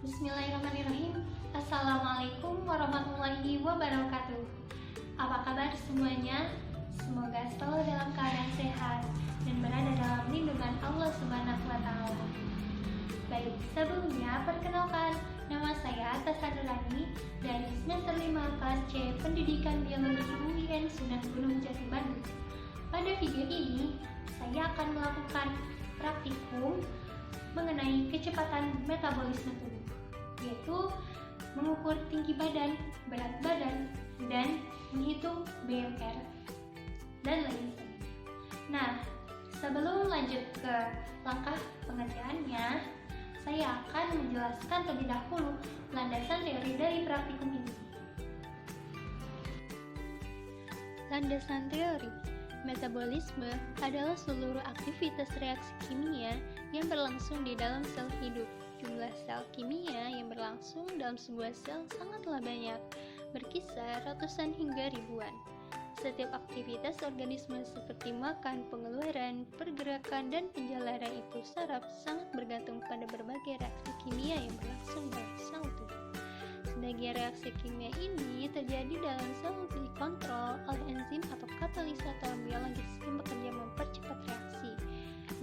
Bismillahirrahmanirrahim. Assalamualaikum warahmatullahi wabarakatuh. Apa kabar semuanya? Semoga selalu dalam keadaan sehat dan berada dalam lindungan Allah Subhanahu wa Ta'ala. Baik, sebelumnya perkenalkan, nama saya Tessa Nurani dari semester 5 kelas C Pendidikan Biologi UIN Sunan Gunung Jati Bandung. Pada video ini, saya akan melakukan praktikum mengenai kecepatan metabolisme tubuh, yaitu mengukur tinggi badan, berat badan, dan menghitung BMR, dan lain sebagainya. Nah, sebelum lanjut ke langkah pengerjaannya, saya akan menjelaskan terlebih dahulu landasan teori dari praktikum ini. Landasan teori metabolisme adalah seluruh aktivitas reaksi kimia yang berlangsung di dalam sel hidup. Jumlah sel kimia yang berlangsung dalam sebuah sel sangatlah banyak, berkisar ratusan hingga ribuan. Setiap aktivitas organisme seperti makan, pengeluaran, pergerakan, dan penjalaran itu saraf sangat bergantung pada berbagai reaksi kimia yang berlangsung dalam sel tubuh. Sebagian reaksi kimia ini terjadi dalam sel dikontrol oleh enzim atau katalisator biologis yang bekerja mempercepat reaksi.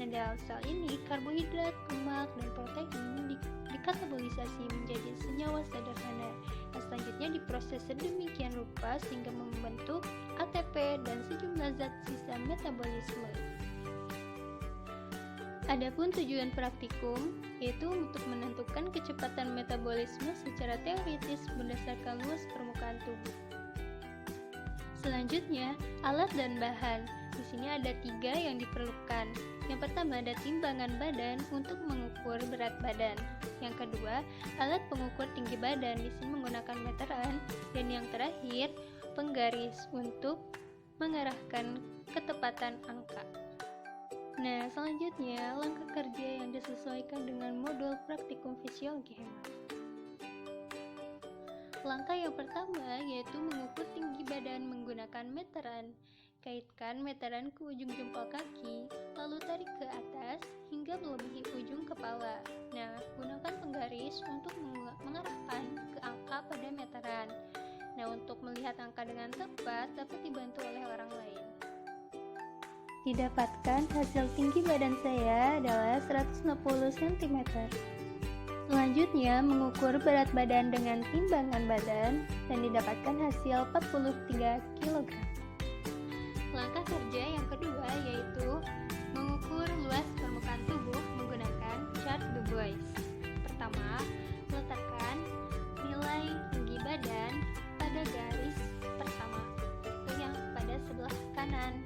Nah, dalam sel ini karbohidrat, lemak, dan protein dikatabolisasi menjadi senyawa sederhana yang selanjutnya diproses sedemikian rupa sehingga membentuk ATP dan sejumlah zat sisa metabolisme. Adapun tujuan praktikum yaitu untuk menentukan kecepatan metabolisme secara teoritis berdasarkan luas permukaan tubuh. Selanjutnya, alat dan bahan. Di sini ada 3 yang diperlukan. Yang pertama ada timbangan badan untuk mengukur berat badan. Yang kedua, alat pengukur tinggi badan, di sini menggunakan meteran. Dan yang terakhir, penggaris untuk mengarahkan ketepatan angka. Nah, selanjutnya langkah kerja yang disesuaikan dengan modul praktikum fisiologi hewan. Langkah yang pertama yaitu mengukur tinggi badan menggunakan meteran. Kaitkan meteran ke ujung jempol kaki, lalu tarik ke atas hingga melebihi ujung kepala. Nah, gunakan penggaris untuk mengarahkan ke angka pada meteran. Nah, untuk melihat angka dengan tepat dapat dibantu oleh orang lain. Didapatkan hasil tinggi badan saya adalah 160 cm. Selanjutnya mengukur berat badan dengan timbangan badan dan didapatkan hasil 43 kg. Langkah kerja yang kedua yaitu mengukur luas permukaan tubuh menggunakan chart Du Bois. Pertama, letakkan nilai tinggi badan pada garis pertama, itu yang pada sebelah kanan,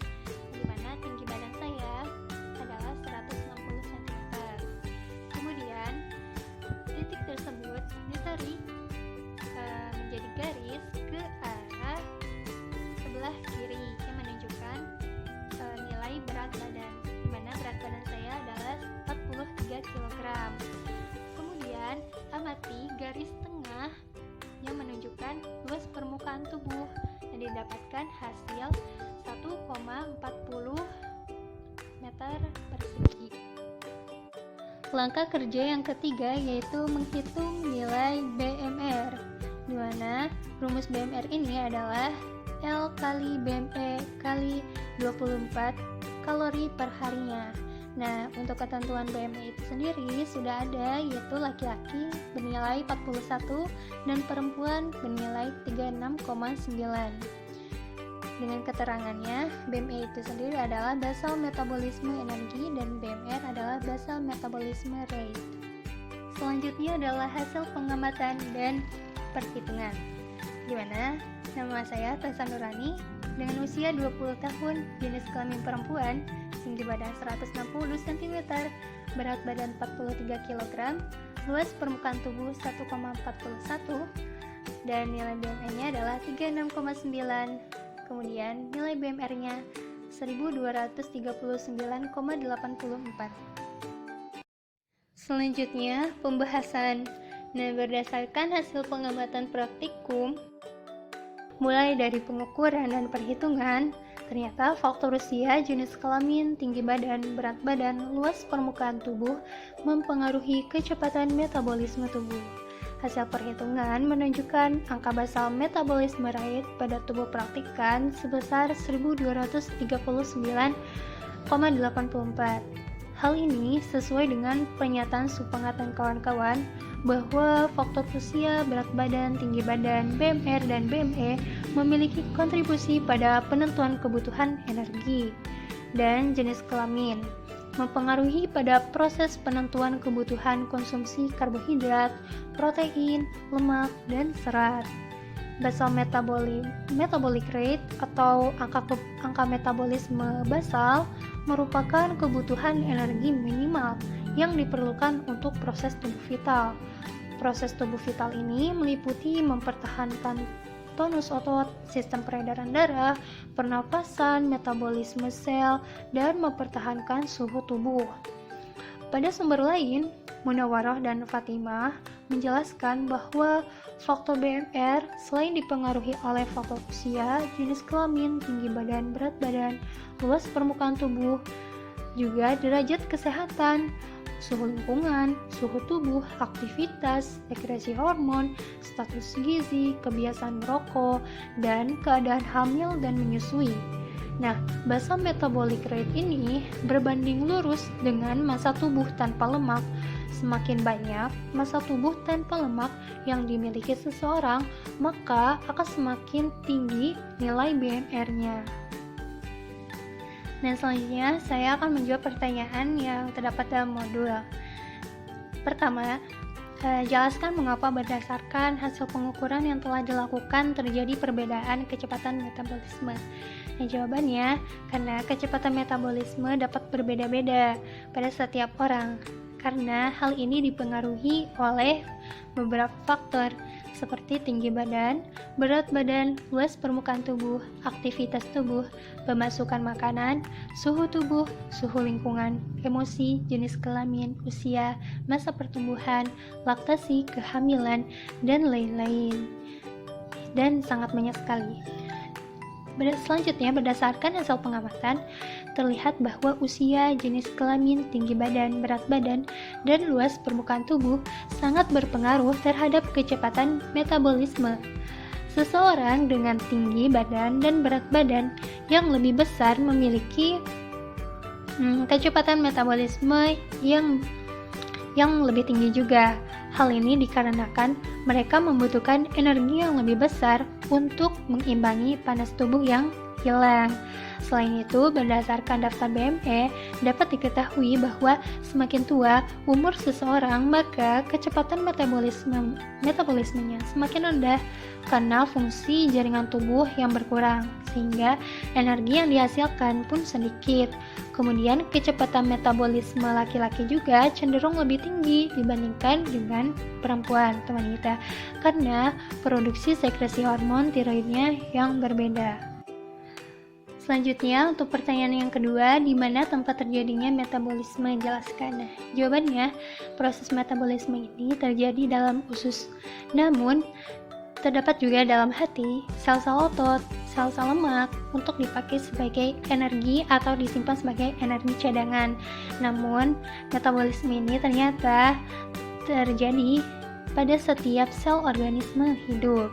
di mana tinggi badan saya adalah 160 cm. Kemudian, titik tersebut ditarik menjadi garis ke arah sebelah kiri yang menunjukkan nilai berat badan, di mana berat badan saya adalah 43 kg. Kemudian, amati garis tengah yang menunjukkan luas permukaan tubuh yang didapatkan hasil 1,40 meter persegi. Langkah kerja yang ketiga yaitu menghitung nilai BMR, di mana rumus BMR ini adalah L kali BME kali 24 kalori per harinya. Nah, untuk ketentuan BME itu sendiri sudah ada, yaitu laki-laki bernilai 41 dan perempuan bernilai 36,9. Dengan keterangannya, BME itu sendiri adalah basal metabolisme energi dan BMR adalah basal metabolisme rate. Selanjutnya adalah hasil pengamatan dan perhitungan, di mana nama saya Tessa Nurani dengan usia 20 tahun, jenis kelamin perempuan, tinggi badan 160 cm, berat badan 43 kg, luas permukaan tubuh 1,41 dan nilai BMI-nya adalah 36,9. Kemudian nilai BMR-nya 1239,84. Selanjutnya, pembahasan. Nah, berdasarkan hasil pengamatan praktikum, mulai dari pengukuran dan perhitungan, ternyata faktor usia, jenis kelamin, tinggi badan, berat badan, luas permukaan tubuh mempengaruhi kecepatan metabolisme tubuh. Hasil perhitungan menunjukkan angka basal metabolisme rate pada tubuh praktikan sebesar 1239,84. Hal ini sesuai dengan pernyataan Supangat dan kawan-kawan bahwa faktor usia, berat badan, tinggi badan, BMR, dan BME memiliki kontribusi pada penentuan kebutuhan energi dan jenis kelamin, mempengaruhi pada proses penentuan kebutuhan konsumsi karbohidrat, protein, lemak, dan serat. Basal metabolic rate atau angka metabolisme basal merupakan kebutuhan energi minimal yang diperlukan untuk proses tubuh vital. Proses tubuh vital ini meliputi mempertahankan tonus otot, sistem peredaran darah, pernapasan, metabolisme sel, dan mempertahankan suhu tubuh. Pada sumber lain, Munawarah dan Fatimah menjelaskan bahwa faktor BMR selain dipengaruhi oleh faktor usia, jenis kelamin, tinggi badan, berat badan, luas permukaan tubuh, juga derajat kesehatan, suhu lingkungan, suhu tubuh, aktivitas, sekresi hormon, status gizi, kebiasaan merokok, dan keadaan hamil dan menyusui. Nah, basal metabolic rate ini berbanding lurus dengan massa tubuh tanpa lemak. Semakin banyak massa tubuh tanpa lemak yang dimiliki seseorang, maka akan semakin tinggi nilai BMR-nya. Dan selanjutnya, saya akan menjawab pertanyaan yang terdapat dalam modul. Pertama, jelaskan mengapa berdasarkan hasil pengukuran yang telah dilakukan terjadi perbedaan kecepatan metabolisme. Nah, jawabannya, karena kecepatan metabolisme dapat berbeda-beda pada setiap orang, karena hal ini dipengaruhi oleh beberapa faktor seperti tinggi badan, berat badan, luas permukaan tubuh, aktivitas tubuh, pemasukan makanan, suhu tubuh, suhu lingkungan, emosi, jenis kelamin, usia, masa pertumbuhan, laktasi, kehamilan, dan lain-lain. Dan sangat banyak sekali. Selanjutnya, berdasarkan hasil pengamatan, terlihat bahwa usia, jenis kelamin, tinggi badan, berat badan, dan luas permukaan tubuh sangat berpengaruh terhadap kecepatan metabolisme. Seseorang dengan tinggi badan dan berat badan yang lebih besar memiliki kecepatan metabolisme yang lebih tinggi juga. Hal ini dikarenakan mereka membutuhkan energi yang lebih besar untuk mengimbangi panas tubuh yang hilang. Selain itu, berdasarkan daftar BME, dapat diketahui bahwa semakin tua umur seseorang, maka kecepatan metabolismenya semakin rendah karena fungsi jaringan tubuh yang berkurang, sehingga energi yang dihasilkan pun sedikit. Kemudian, kecepatan metabolisme laki-laki juga cenderung lebih tinggi dibandingkan dengan perempuan, teman kita, karena produksi sekresi hormon tiroidnya yang berbeda. Selanjutnya, untuk pertanyaan yang kedua, di mana tempat terjadinya metabolisme? Jelaskan. Nah, jawabannya, proses metabolisme ini terjadi dalam usus. Namun, terdapat juga dalam hati, sel-sel otot, sel-sel lemak untuk dipakai sebagai energi atau disimpan sebagai energi cadangan. Namun, metabolisme ini ternyata terjadi pada setiap sel organisme hidup.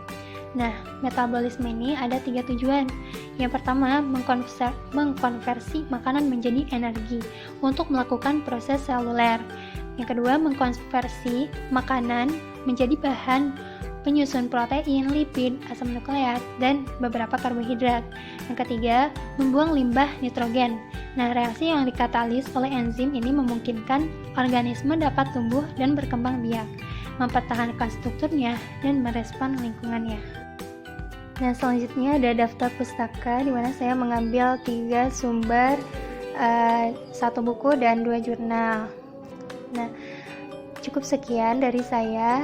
Nah, metabolisme ini ada 3 tujuan. Yang pertama, mengkonversi makanan menjadi energi untuk melakukan proses seluler. Yang kedua, mengkonversi makanan menjadi bahan penyusun protein, lipid, asam nukleat, dan beberapa karbohidrat. Yang ketiga, membuang limbah nitrogen. Nah, reaksi yang dikatalis oleh enzim ini memungkinkan organisme dapat tumbuh dan berkembang biak, mempertahankan strukturnya, dan merespon lingkungannya. Nah, selanjutnya ada daftar pustaka di mana saya mengambil 3 sumber, 1 buku dan 2 jurnal. Nah, cukup sekian dari saya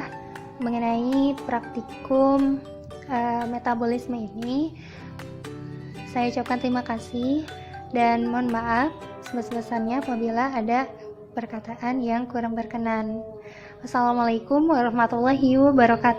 mengenai praktikum metabolisme ini. Saya ucapkan terima kasih dan mohon maaf sebesar-besarnya apabila ada perkataan yang kurang berkenan. Wassalamualaikum warahmatullahi wabarakatuh.